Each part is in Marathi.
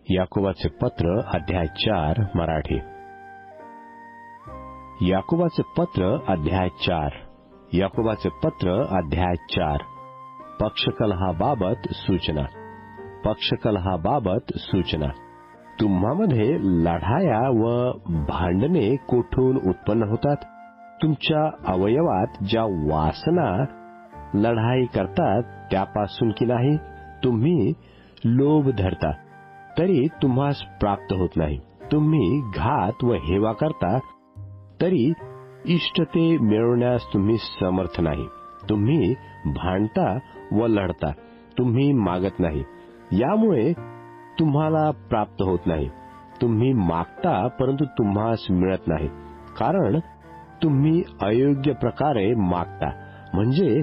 याकोबाचे पत्र अध्याय 4 मराठी. याकोबाचे पत्र अध्याय 4. याकोबाचे पत्र अध्याय 4. पक्षकलहाबाबत सूचना. पक्षकलहाबाबत सूचना. तुम्हामध्ये लढाया व भांडणे कोठून उत्पन्न होतात? तुमच्या अवयवात ज्या वासना लढाई करतात त्यापासून की नाही? तुम्ही लोभ धरता तरी तुम्हास प्राप्त होत नाही. तुम्ही घात व हेवा करता तरी इष्ट ते मिळवण्यास तुम्ही समर्थ नाही. तुम्ही भांडता व लढता, तुम्ही मागत नाही, यामुळे तुम्हाला प्राप्त होत नाही. तुम्ही मागता परंतु तुम्हास मिळत नाही, कारण तुम्ही अयोग्य प्रकारे मागता, म्हणजे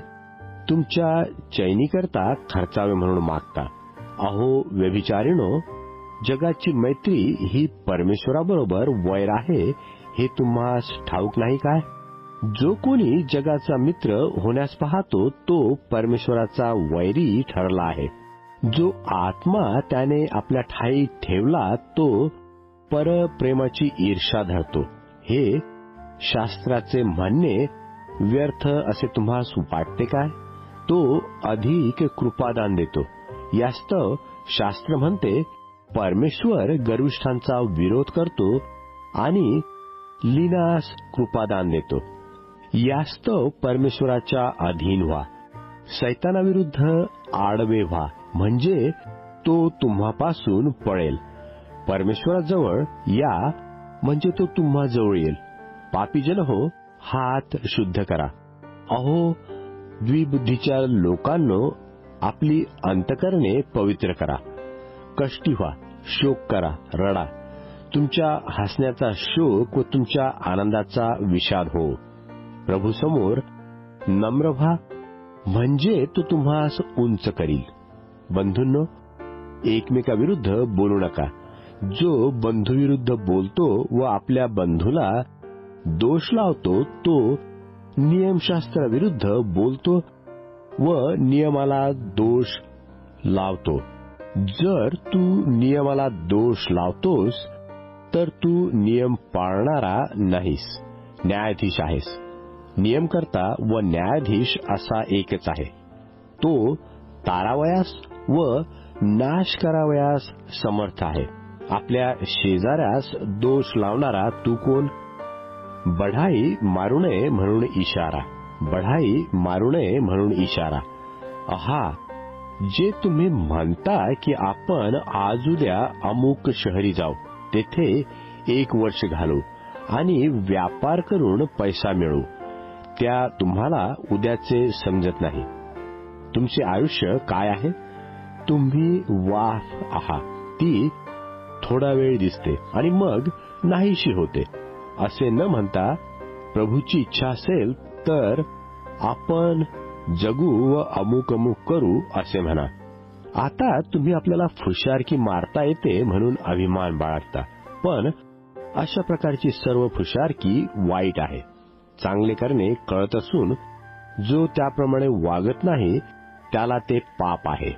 तुमच्या चैनीकरता खर्चावे म्हणून मागता. अहो व्यभिचारिणो, जगाची मैत्री ही परमेश्वराबरोबर वैर आहे हे तुम्हास ठाऊक नाही काय? जो कोणी जगाचा मित्र होण्यास पाहतो तो परमेश्वराचा वैरी ठरला आहे. जो आत्मा त्याने आपल्या ठाई ठेवला तो परप्रेमाची ईर्ष्या धरतो. हे शास्त्राचे म्हणणे व्यर्थ असे तुम्हास वाटते काय? तो अधिक कृपादान देतो. यास्तव शास्त्र म्हणते, परमेश्वर गर्विष्ठांचा विरोध करतो आणि लीनास कृपादान देतो. यास्तव परमेश्वराच्या अधीन व्हा, सैतानाविरुद्ध आडवे व्हा, म्हणजे तो तुम्हापासून पळेल. परमेश्वराजवळ या, म्हणजे तो तुम्हाजवळ येईल. पापीजन हो, हात शुद्ध करा. अहो द्विबुद्धीच्या लोकांनो, आपली अंतकरणे पवित्र करा. कष्टी व्हा, शोक करा, रडा. तुमच्या हसण्याचा शोक व तुमच्या आनंदाचा विषाद हो. प्रभूसमोर नम्र व्हा, म्हणजे तो तुम्हास उंच करील. बंधूंनो, एकमेकाविरुद्ध बोलू नका. जो बंधूविरुद्ध बोलतो व आपल्या बंधूला दोष लावतो तो नियमशास्त्राविरुद्ध बोलतो व नियमाला दोष लावतो. जर तू नियमाला दोष लावतोस तर तू नियम पाळणारा नाहीस, न्यायाधीश आहेस. नियमकर्ता व न्यायाधीश असा एकच आहे. तो तारावयास व नाश करावयास समर्थ आहे. आपल्या शेजाऱ्यास दोष लावणारा तू कोण? बढाई मारू नये म्हणून इशारा. बढाई मारू नये म्हणून इशारा. आहा, जे तुम्ही म्हणता की आपण आज उद्या अमुक शहरी जाऊ, तेथे 1 वर्ष घालू आणि व्यापार करून पैसा मिळवू, त्या तुम्हाला उद्याचे समजत नाही. तुमचे आयुष्य काय आहे? तुम्ही वाफ आहात, ती थोडा वेळ दिसते आणि मग नाहीशी होते. असे न म्हणता प्रभूची इच्छा असेल तर आपण जगू व अमुक अमुक करू असे म्हणा. आता तुम्ही आपल्याला फुशारकी मारता येते म्हणून अभिमान बाळगता, पण अशा प्रकारची सर्व फुशारकी वाईट आहे. चांगले करणे कळत असून जो त्याप्रमाणे वागत नाही त्याला ते पाप आहे.